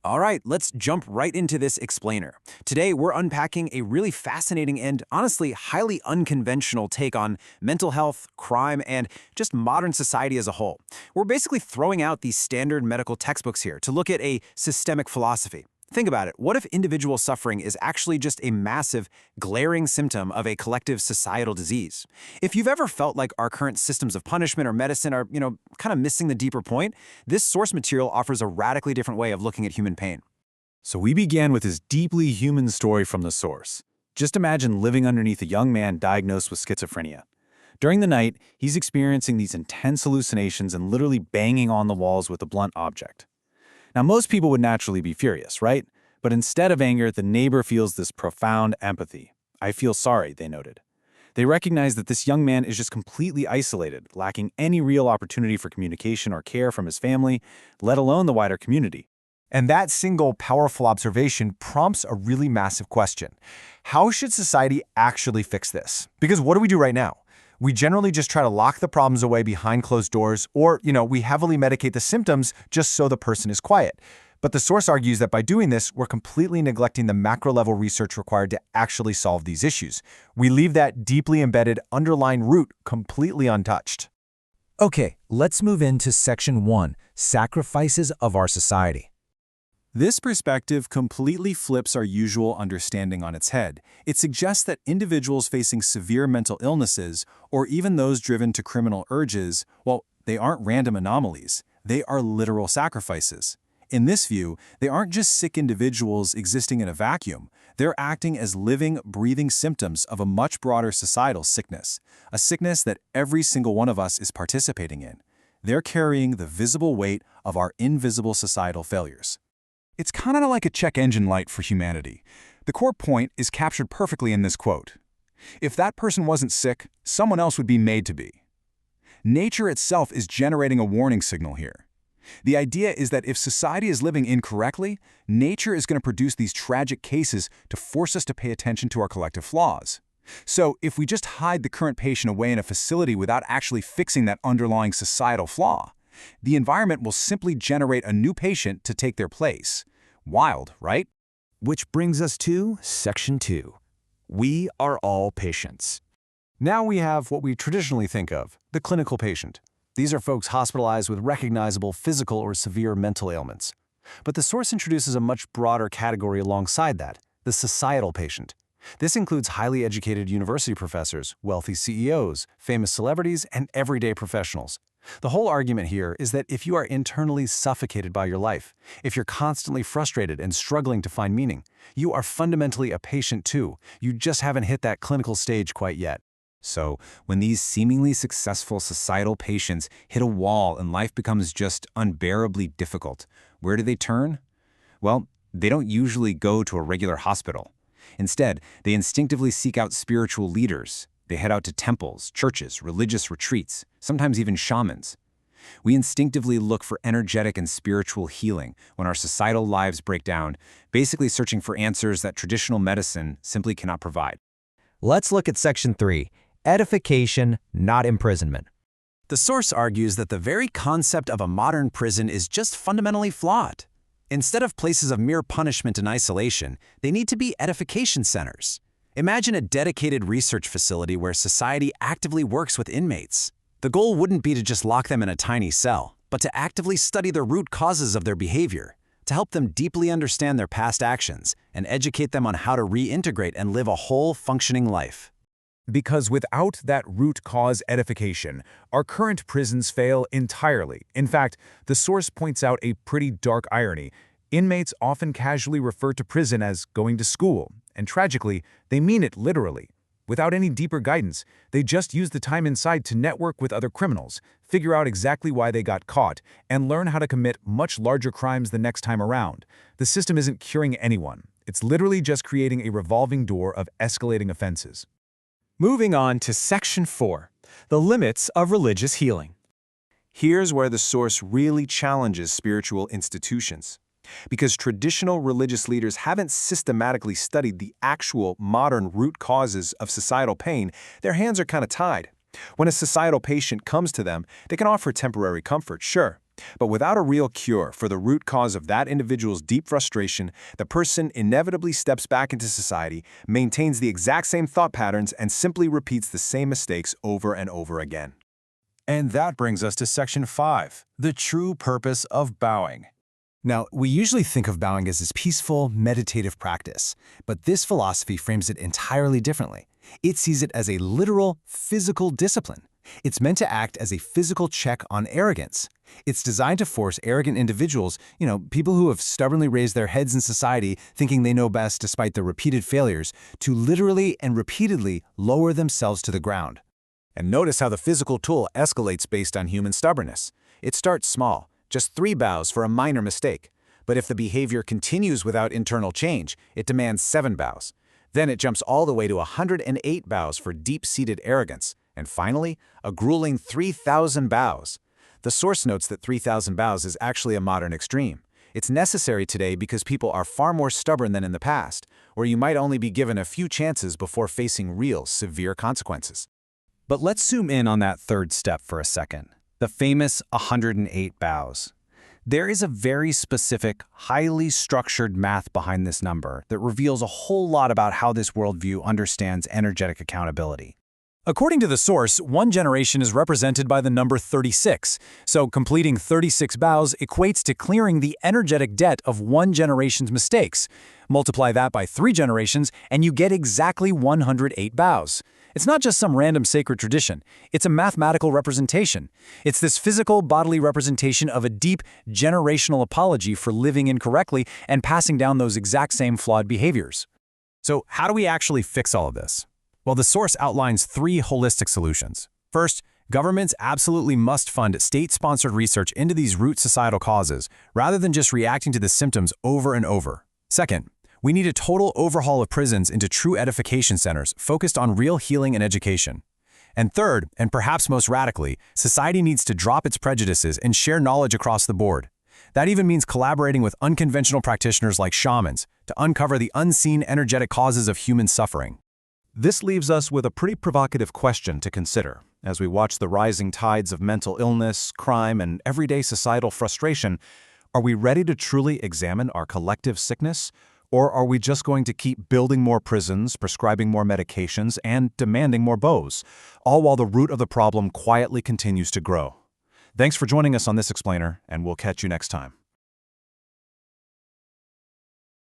All right, let's jump right into this explainer. Today, we're unpacking a really fascinating and honestly highly unconventional take on mental health, crime, and just modern society as a whole. We're basically throwing out these standard medical textbooks here to look at a systemic philosophy. Think about it. What if individual suffering is actually just a massive, glaring symptom of a collective societal disease? If you've ever felt like our current systems of punishment or medicine are, kind of missing the deeper point, this source material offers a radically different way of looking at human pain. So we began with this deeply human story from the source. Just imagine living underneath a young man diagnosed with schizophrenia. During the night, he's experiencing these intense hallucinations and literally banging on the walls with a blunt object. Now, most people would naturally be furious, right? But instead of anger, the neighbor feels this profound empathy. I feel sorry, they noted. They recognize that this young man is just completely isolated, lacking any real opportunity for communication or care from his family, let alone the wider community. And that single powerful observation prompts a really massive question. How should society actually fix this? Because what do we do right now? We generally just try to lock the problems away behind closed doors, or, we heavily medicate the symptoms just so the person is quiet. But the source argues that by doing this, we're completely neglecting the macro-level research required to actually solve these issues. We leave that deeply embedded underlying root completely untouched. Okay, let's move into Section 1, Sacrifices of Our Society. This perspective completely flips our usual understanding on its head. It suggests that individuals facing severe mental illnesses, or even those driven to criminal urges, well, they aren't random anomalies. They are literal sacrifices. In this view, they aren't just sick individuals existing in a vacuum. They're acting as living, breathing symptoms of a much broader societal sickness, a sickness that every single one of us is participating in. They're carrying the visible weight of our invisible societal failures. It's kind of like a check engine light for humanity. The core point is captured perfectly in this quote. If that person wasn't sick, someone else would be made to be. Nature itself is generating a warning signal here. The idea is that if society is living incorrectly, nature is going to produce these tragic cases to force us to pay attention to our collective flaws. So if we just hide the current patient away in a facility without actually fixing that underlying societal flaw, the environment will simply generate a new patient to take their place. Wild, right? Which brings us to Section 2. We are all patients. Now we have what we traditionally think of, the clinical patient. These are folks hospitalized with recognizable physical or severe mental ailments. But the source introduces a much broader category alongside that, the societal patient. This includes highly educated university professors, wealthy CEOs, famous celebrities, and everyday professionals. The whole argument here is that if you are internally suffocated by your life, if you're constantly frustrated and struggling to find meaning, you are fundamentally a patient too. You just haven't hit that clinical stage quite yet. So, when these seemingly successful societal patients hit a wall and life becomes just unbearably difficult, where do they turn? Well, they don't usually go to a regular hospital. Instead, they instinctively seek out spiritual leaders. They head out to temples, churches, religious retreats, sometimes even shamans. We instinctively look for energetic and spiritual healing when our societal lives break down, basically searching for answers that traditional medicine simply cannot provide. Let's look at Section 3, Edification, not imprisonment. The source argues that the very concept of a modern prison is just fundamentally flawed. Instead of places of mere punishment and isolation, they need to be edification centers. Imagine a dedicated research facility where society actively works with inmates. The goal wouldn't be to just lock them in a tiny cell, but to actively study the root causes of their behavior, to help them deeply understand their past actions, and educate them on how to reintegrate and live a whole, functioning life. Because without that root cause edification, our current prisons fail entirely. In fact, the source points out a pretty dark irony. Inmates often casually refer to prison as going to school, and tragically, they mean it literally. Without any deeper guidance, they just use the time inside to network with other criminals, figure out exactly why they got caught, and learn how to commit much larger crimes the next time around. The system isn't curing anyone. It's literally just creating a revolving door of escalating offenses. Moving on to Section 4, the limits of religious healing. Here's where the source really challenges spiritual institutions. Because traditional religious leaders haven't systematically studied the actual modern root causes of societal pain, their hands are kind of tied. When a societal patient comes to them, they can offer temporary comfort, sure, But without a real cure for the root cause of that individual's deep frustration, the person inevitably steps back into society, maintains the exact same thought patterns, and simply repeats the same mistakes over and over again. And that brings us to Section 5, the true purpose of bowing. Now, we usually think of bowing as this peaceful, meditative practice, but this philosophy frames it entirely differently. It sees it as a literal, physical discipline. It's meant to act as a physical check on arrogance. It's designed to force arrogant individuals, people who have stubbornly raised their heads in society thinking they know best despite their repeated failures, to literally and repeatedly lower themselves to the ground. And notice how the physical tool escalates based on human stubbornness. It starts small, just 3 bows for a minor mistake. But if the behavior continues without internal change, it demands 7 bows. Then it jumps all the way to 108 bows for deep-seated arrogance. And finally, a grueling 3,000 bows. The source notes that 3,000 bows is actually a modern extreme. It's necessary today because people are far more stubborn than in the past, where you might only be given a few chances before facing real, severe consequences. But let's zoom in on that third step for a second, the famous 108 bows. There is a very specific, highly structured math behind this number that reveals a whole lot about how this worldview understands energetic accountability. According to the source, one generation is represented by the number 36, so completing 36 bows equates to clearing the energetic debt of one generation's mistakes. Multiply that by 3 generations, and you get exactly 108 bows. It's not just some random sacred tradition. It's a mathematical representation. It's this physical, bodily representation of a deep, generational apology for living incorrectly and passing down those exact same flawed behaviors. So how do we actually fix all of this? Well, the source outlines 3 holistic solutions. First, governments absolutely must fund state-sponsored research into these root societal causes, rather than just reacting to the symptoms over and over. Second, we need a total overhaul of prisons into true edification centers focused on real healing and education. And third, and perhaps most radically, society needs to drop its prejudices and share knowledge across the board. That even means collaborating with unconventional practitioners like shamans to uncover the unseen energetic causes of human suffering. This leaves us with a pretty provocative question to consider. As we watch the rising tides of mental illness, crime, and everyday societal frustration, are we ready to truly examine our collective sickness? Or are we just going to keep building more prisons, prescribing more medications, and demanding more bows, all while the root of the problem quietly continues to grow? Thanks for joining us on this explainer, and we'll catch you next time.